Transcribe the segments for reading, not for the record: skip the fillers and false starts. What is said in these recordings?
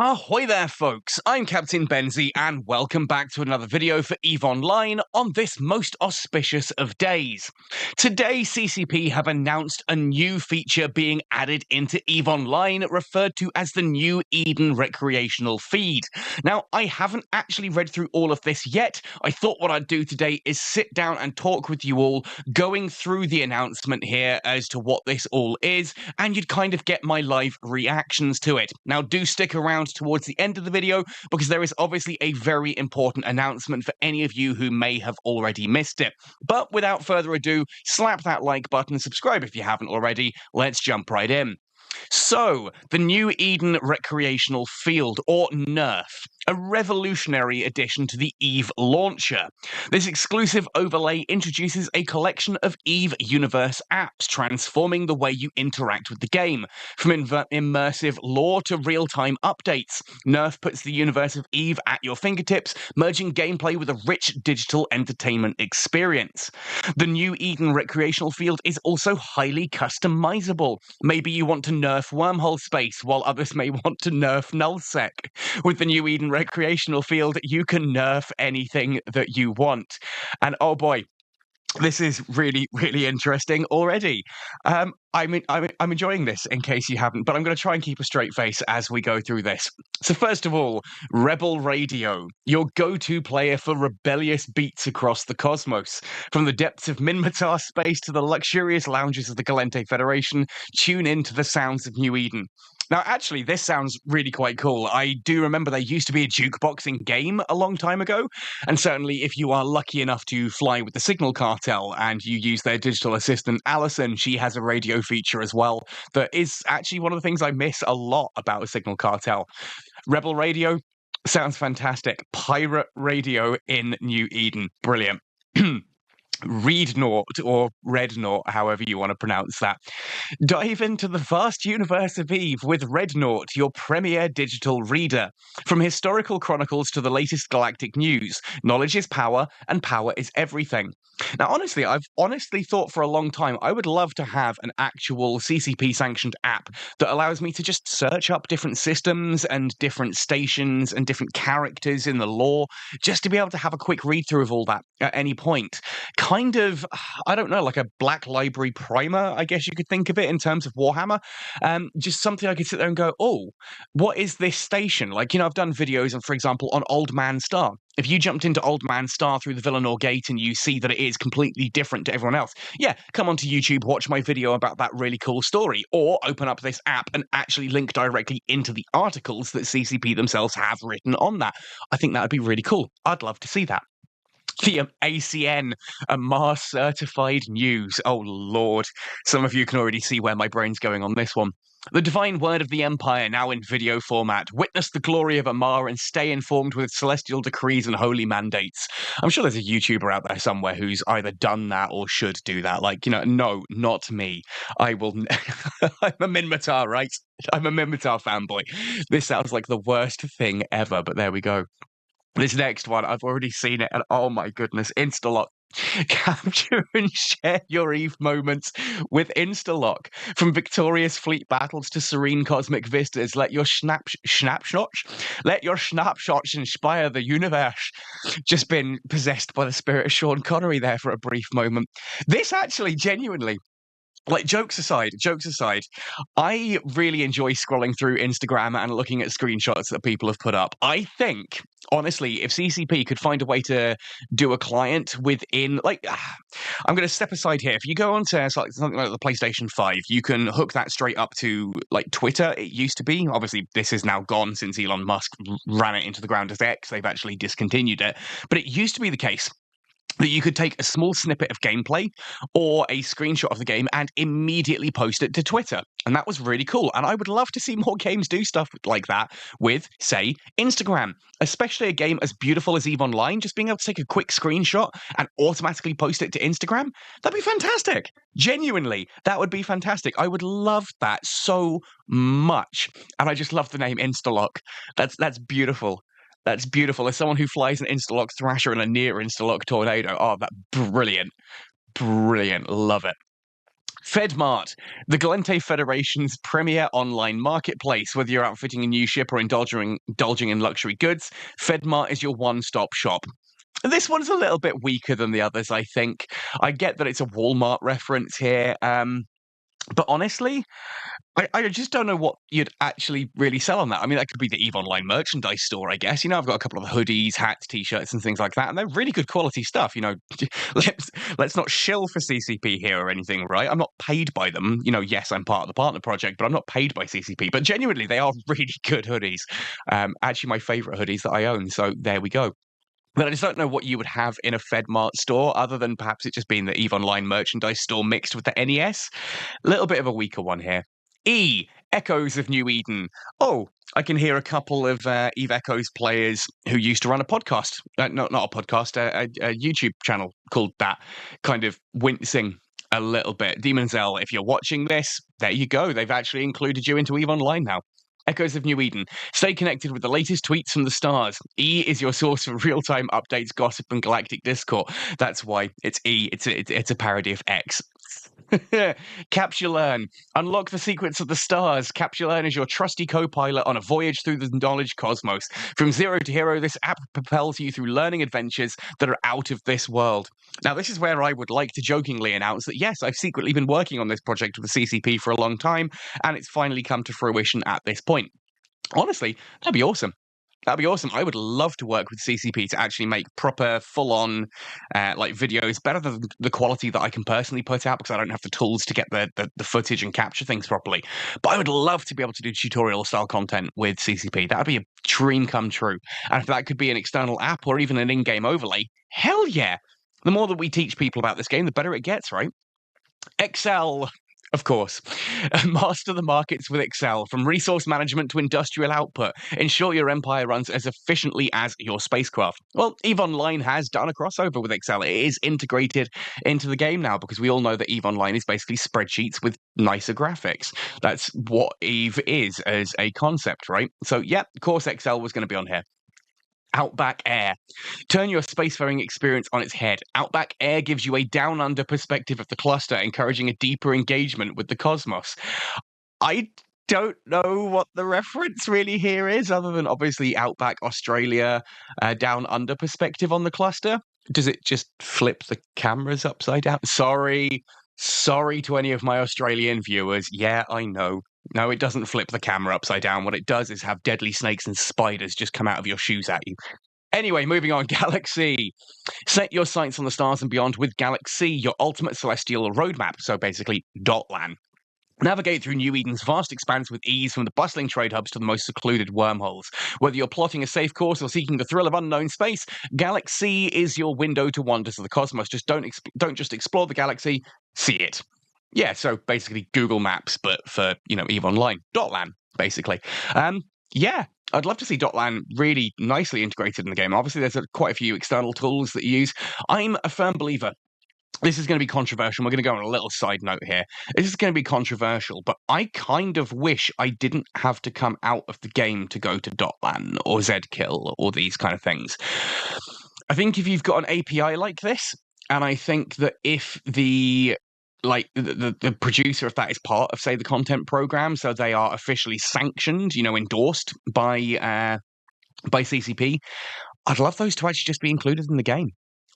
Ahoy there, folks! I'm Captain Benzie, and welcome back to another video for EVE Online on this most auspicious of days. Today, CCP have announced a new feature being added into EVE Online, referred to as the New Eden Recreational Feed. Now, I haven't actually read through all of this yet. I thought what I'd do today is sit down and talk with you all, going through the announcement here as to what this all is, and you'd kind of get my live reactions to it. Now, do stick around towards the end of the video because there is obviously a very important announcement for any of you who may have already missed it. But without further ado, slap that like button, subscribe if you haven't already. Let's jump right in. So, the New Eden Recreational Field, or NERF, a revolutionary addition to the EVE launcher. This exclusive overlay introduces a collection of EVE Universe apps, transforming the way you interact with the game. From immersive lore to real-time updates, NERF puts the universe of EVE at your fingertips, merging gameplay with a rich digital entertainment experience. The New Eden Recreational Field is also highly customizable. Maybe you want to nerf wormhole space, while others may want to nerf nullsec. With the New Eden Recreational Field, you can nerf anything that you want. And oh boy, this is really, really interesting already. I'm enjoying this, in case you haven't, but I'm going to try and keep a straight face as we go through this. So first of all, Rebel Radio, your go-to player for rebellious beats across the cosmos. From the depths of Minmatar space to the luxurious lounges of the Galente Federation, tune in to the sounds of New Eden. Now, actually, this sounds really quite cool. I do remember there used to be a jukeboxing game a long time ago, and certainly if you are lucky enough to fly with the Signal Cartel and you use their digital assistant, Allison, she has a radio feature as well that is actually one of the things I miss a lot about a Signal Cartel. Rebel Radio sounds fantastic. Pirate Radio in New Eden. Brilliant. Readnought, or Rednought, however you want to pronounce that. Dive into the vast universe of EVE with Rednought, your premier digital reader. From historical chronicles to the latest galactic news, knowledge is power, and power is everything. Now, honestly, I've thought for a long time I would love to have an actual CCP-sanctioned app that allows me to just search up different systems and different stations and different characters in the lore, just to be able to have a quick read-through of all that at any point. Kind of, I don't know, like a Black Library primer, I guess you could think of it in terms of Warhammer. Just something I could sit there and go, oh, what is this station? Like, I've done videos, for example, on Old Man Star. If you jumped into Old Man Star through the Villanor Gate and you see that it is completely different to everyone else, yeah, come onto YouTube, watch my video about that really cool story, or open up this app and actually link directly into the articles that CCP themselves have written on that. I think that would be really cool. I'd love to see that. The ACN, a Mars certified news. Oh, Lord. Some of you can already see where my brain's going on this one. The divine word of the Empire, now in video format. Witness the glory of Amar and stay informed with celestial decrees and holy mandates. I'm sure there's a YouTuber out there somewhere who's either done that or should do that. Like, no, not me. I will... I'm a Minmatar, right? I'm a Minmatar fanboy. This sounds like the worst thing ever, but there we go. This next one, I've already seen it, and oh my goodness, Instalock. Capture and share your EVE moments with Instalock. From victorious fleet battles to serene cosmic vistas, let your snapshots inspire the universe. Just been possessed by the spirit of Sean Connery there for a brief moment. This actually, genuinely, like, jokes aside, I really enjoy scrolling through Instagram and looking at screenshots that people have put up. I think, honestly, if CCP could find a way to do a client within, like, I'm going to step aside here. If you go onto something like the PlayStation 5, you can hook that straight up to, like, Twitter. It used to be. Obviously, this is now gone since Elon Musk ran it into the ground as X. They've actually discontinued it. But it used to be the case that you could take a small snippet of gameplay or a screenshot of the game and immediately post it to Twitter. And that was really cool. And I would love to see more games do stuff like that with, say, Instagram. Especially a game as beautiful as EVE Online, just being able to take a quick screenshot and automatically post it to Instagram, that'd be fantastic. Genuinely, that would be fantastic. I would love that so much. And I just love the name Instalock. That's beautiful. That's beautiful. As someone who flies an Instalock Thrasher and a near Instalock Tornado, oh, that's brilliant. Brilliant. Love it. FedMart, the Galente Federation's premier online marketplace. Whether you're outfitting a new ship or indulging in luxury goods, FedMart is your one-stop shop. This one's a little bit weaker than the others, I think. I get that it's a Walmart reference here, but honestly, I just don't know what you'd actually really sell on that. I mean, that could be the EVE Online merchandise store, I guess. I've got a couple of hoodies, hats, t-shirts, and things like that, and they're really good quality stuff. Let's not shill for CCP here or anything, right? I'm not paid by them. Yes, I'm part of the partner project, but I'm not paid by CCP. But genuinely, they are really good hoodies. Actually, my favorite hoodies that I own. So there we go. But I just don't know what you would have in a FedMart store, other than perhaps it just being the EVE Online merchandise store mixed with the NES. A little bit of a weaker one here. E, Echoes of New Eden. Oh, I can hear a couple of Eve Echoes players who used to run a podcast. Not a podcast, a YouTube channel called that, kind of wincing a little bit. Demon Zell, if you're watching this, there you go. They've actually included you into EVE Online now. Echoes of New Eden. Stay connected with the latest tweets from the stars. E is your source for real-time updates, gossip, and galactic discord. That's why it's E. It's a parody of X. Capture Learn. Unlock the secrets of the stars. Capture Learn is your trusty co-pilot on a voyage through the knowledge cosmos. From zero to hero, this app propels you through learning adventures that are out of this world. Now, this is where I would like to jokingly announce that, yes, I've secretly been working on this project with the CCP for a long time, and it's finally come to fruition at this point. Honestly, that'd be awesome. That'd be awesome. I would love to work with CCP to actually make proper, full-on, videos, better than the quality that I can personally put out, because I don't have the tools to get the footage and capture things properly. But I would love to be able to do tutorial-style content with CCP. That'd be a dream come true. And if that could be an external app or even an in-game overlay, hell yeah! The more that we teach people about this game, the better it gets, right? Excel. Of course. Master the markets with Excel, from resource management to industrial output. Ensure your empire runs as efficiently as your spacecraft. Well, EVE Online has done a crossover with Excel. It is integrated into the game now, because we all know that EVE Online is basically spreadsheets with nicer graphics. That's what EVE is as a concept, right? So, yeah, of course Excel was going to be on here. Outback Air. Turn your spacefaring experience on its head. Outback Air gives you a down-under perspective of the cluster, encouraging a deeper engagement with the cosmos. I don't know what the reference really here is, other than obviously Outback Australia, down-under perspective on the cluster. Does it just flip the cameras upside down? Sorry to any of my Australian viewers. Yeah, I know. No, it doesn't flip the camera upside down. What it does is have deadly snakes and spiders just come out of your shoes at you. Anyway, moving on. Galaxy. Set your sights on the stars and beyond with Galaxy, your ultimate celestial roadmap. So basically, Dotlan. Navigate through New Eden's vast expanse with ease, from the bustling trade hubs to the most secluded wormholes. Whether you're plotting a safe course or seeking the thrill of unknown space, Galaxy is your window to wonders of the cosmos. Just don't just explore the galaxy, see it. Yeah, so basically Google Maps, but for, EVE Online. Dotlan, basically. Yeah, I'd love to see Dotlan really nicely integrated in the game. Obviously, there's quite a few external tools that you use. I'm a firm believer. This is going to be controversial. We're going to go on a little side note here. This is going to be controversial, but I kind of wish I didn't have to come out of the game to go to Dotlan or Zkill or these kind of things. I think if you've got an API like this, and I think that if the producer, if that is part of, say, the content program, so they are officially sanctioned, endorsed by CCP, I'd love those to actually just be included in the game.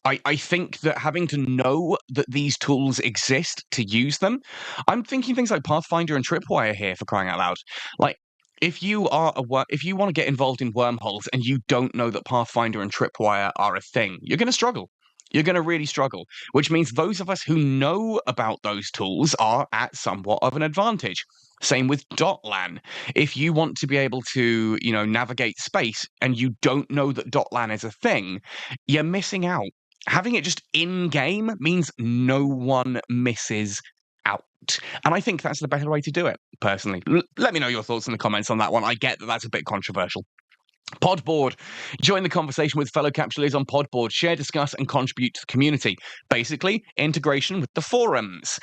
I think that having to know that these tools exist to use them, I'm thinking things like Pathfinder and Tripwire here, for crying out loud. Like, if you want to get involved in wormholes and you don't know that Pathfinder and Tripwire are a thing, you're going to struggle. You're going to really struggle, which means those of us who know about those tools are at somewhat of an advantage. Same with Dotlan. If you want to be able to, navigate space and you don't know that Dotlan is a thing, you're missing out. Having it just in-game means no one misses out. And I think that's the better way to do it, personally. Let me know your thoughts in the comments on that one. I get that that's a bit controversial. Podboard. Join the conversation with fellow capsuleers on Podboard. Share, discuss, and contribute to the community. Basically, integration with the forums,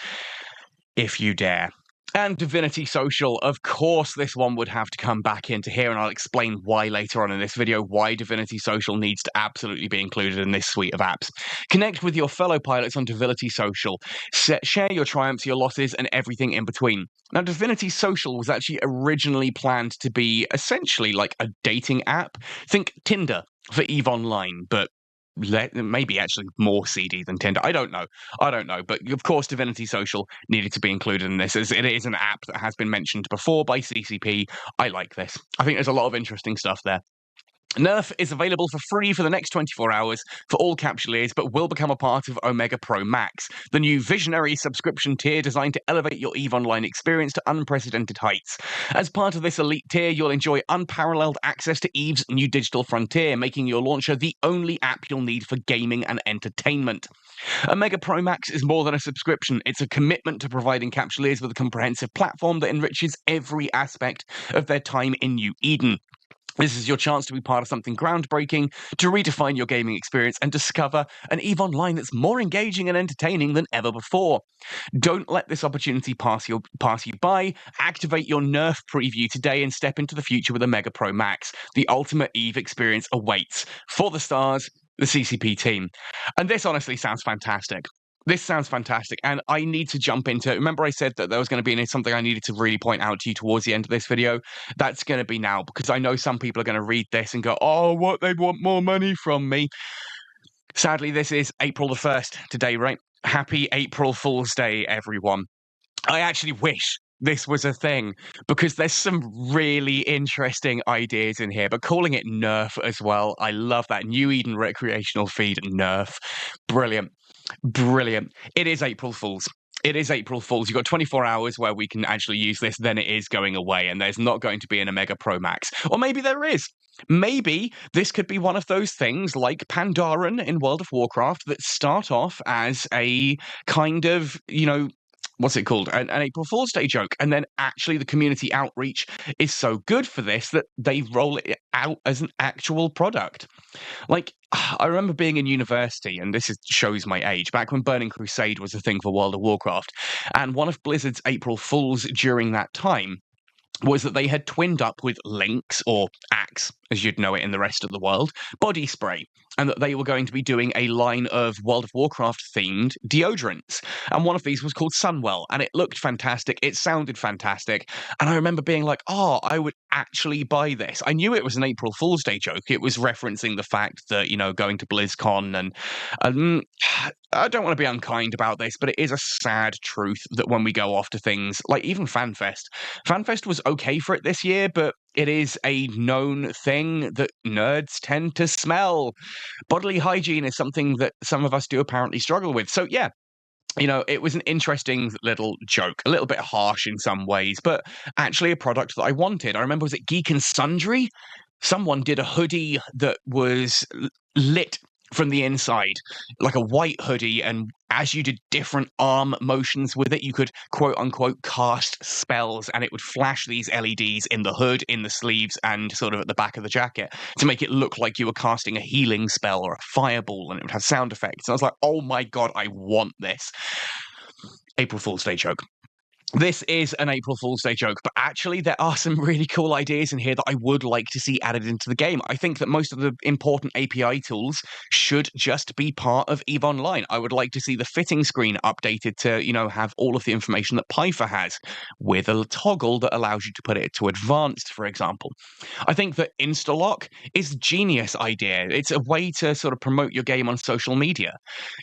if you dare. And Divinity Social, of course, this one would have to come back into here, and I'll explain why later on in this video, why Divinity Social needs to absolutely be included in this suite of apps. Connect with your fellow pilots on Divinity Social. Share your triumphs, your losses, and everything in between. Now, Divinity Social was actually originally planned to be essentially like a dating app. Think Tinder for EVE Online, but maybe actually more seedy than Tinder. I don't know. But of course, Divinity Social needed to be included in this, as it is an app that has been mentioned before by CCP. I like this. I think there's a lot of interesting stuff there. NERF is available for free for the next 24 hours for all Capsuleers, but will become a part of Omega Pro Max, the new visionary subscription tier designed to elevate your EVE Online experience to unprecedented heights. As part of this elite tier, you'll enjoy unparalleled access to EVE's new digital frontier, making your launcher the only app you'll need for gaming and entertainment. Omega Pro Max is more than a subscription. It's a commitment to providing Capsuleers with a comprehensive platform that enriches every aspect of their time in New Eden. This is your chance to be part of something groundbreaking, to redefine your gaming experience and discover an EVE Online that's more engaging and entertaining than ever before. Don't let this opportunity pass you by. Activate your NERF preview today and step into the future with Omega Pro Max. The ultimate EVE experience awaits. For the stars, the CCP team. And this honestly sounds fantastic. This sounds fantastic, and I need to jump into it. Remember I said that there was going to be something I needed to really point out to you towards the end of this video? That's going to be now, because I know some people are going to read this and go, oh, what, they want more money from me. Sadly, this is April the 1st today, right? Happy April Fool's Day, everyone. I actually wish this was a thing, because there's some really interesting ideas in here, but calling it NERF as well, I love that. New Eden Recreational Feed, NERF. Brilliant. Brilliant. It is April Fool's. It is April Fool's. You've got 24 hours where we can actually use this, then it is going away, and there's not going to be an Omega Pro Max. Or maybe there is. Maybe this could be one of those things like Pandaren in World of Warcraft that start off as a kind of, what's it called? An April Fool's Day joke. And then actually the community outreach is so good for this that they roll it out as an actual product. Like, I remember being in university, and shows my age, back when Burning Crusade was a thing for World of Warcraft. And one of Blizzard's April Fools during that time was that they had twinned up with Lynx, or Axe, as you'd know it in the rest of the world, body spray, and that they were going to be doing a line of World of Warcraft-themed deodorants. And one of these was called Sunwell, and it looked fantastic, it sounded fantastic, and I remember being like, oh, I would actually buy this. I knew it was an April Fool's Day joke. It was referencing the fact that, going to BlizzCon, and I don't want to be unkind about this, but it is a sad truth that when we go off to things like even FanFest was okay for it this year, but it is a known thing that nerds tend to smell. Bodily hygiene is something that some of us do apparently struggle with. So yeah, it was an interesting little joke, a little bit harsh in some ways, but actually a product that I wanted. I remember, was it Geek and Sundry? Someone did a hoodie that was lit from the inside, like a white hoodie, and as you did different arm motions with it, you could quote unquote cast spells, and it would flash these LEDs in the hood, in the sleeves, and sort of at the back of the jacket to make it look like you were casting a healing spell or a fireball, and it would have sound effects. And I was like, oh my god, I want this. April Fool's Day joke. This is an April Fool's Day joke, but actually there are some really cool ideas in here that I would like to see added into the game. I think that most of the important API tools should just be part of EVE Online. I would like to see the fitting screen updated to, have all of the information that Python has, with a toggle that allows you to put it to advanced, for example. I think that Instalock is a genius idea. It's a way to sort of promote your game on social media.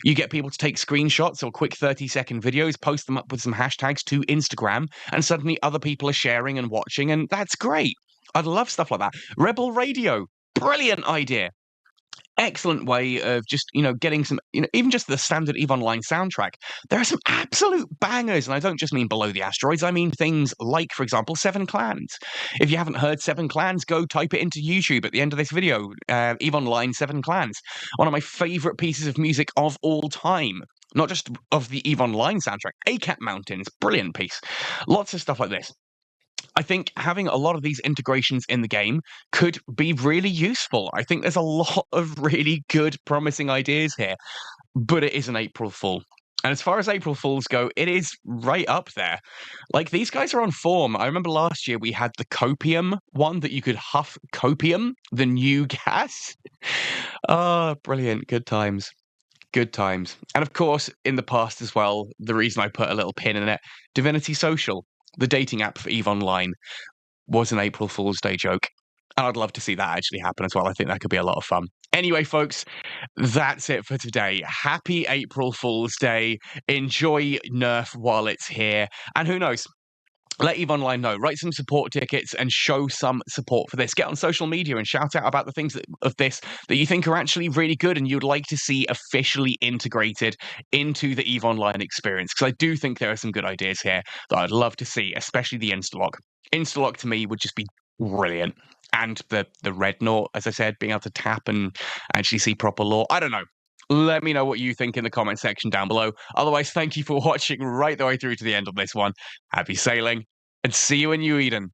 You get people to take screenshots or quick 30-second videos, post them up with some hashtags to Instagram, and suddenly other people are sharing and watching, and that's great. I'd love stuff like that. Rebel Radio, brilliant idea. Excellent way of just, getting some, even just the standard EVE Online soundtrack. There are some absolute bangers, and I don't just mean Below the Asteroids, I mean things like, for example, Seven Clans. If you haven't heard Seven Clans, go type it into YouTube at the end of this video. EVE Online Seven Clans. One of my favorite pieces of music of all time. Not just of the EVE Online soundtrack. ACAT Mountains, brilliant piece. Lots of stuff like this. I think having a lot of these integrations in the game could be really useful. I think there's a lot of really good, promising ideas here, but it is an April Fool. And as far as April Fools go, it is right up there. Like, these guys are on form. I remember last year we had the copium one that you could huff copium, the new gas. Oh, brilliant. Good times. Good times. And of course, in the past as well, the reason I put a little pin in it, Divinity Social, the dating app for EVE Online, was an April Fool's Day joke. And I'd love to see that actually happen as well. I think that could be a lot of fun. Anyway, folks, that's it for today. Happy April Fool's Day. Enjoy NERF while it's here. And who knows? Let EVE Online know. Write some support tickets and show some support for this. Get on social media and shout out about the things of this that you think are actually really good and you'd like to see officially integrated into the EVE Online experience. Because I do think there are some good ideas here that I'd love to see, especially the Instalock. Instalock to me would just be brilliant. And the red note, as I said, being able to tap and actually see proper lore. I don't know. Let me know what you think in the comment section down below. Otherwise, thank you for watching right the way through to the end of this one. Happy sailing, and see you in New Eden.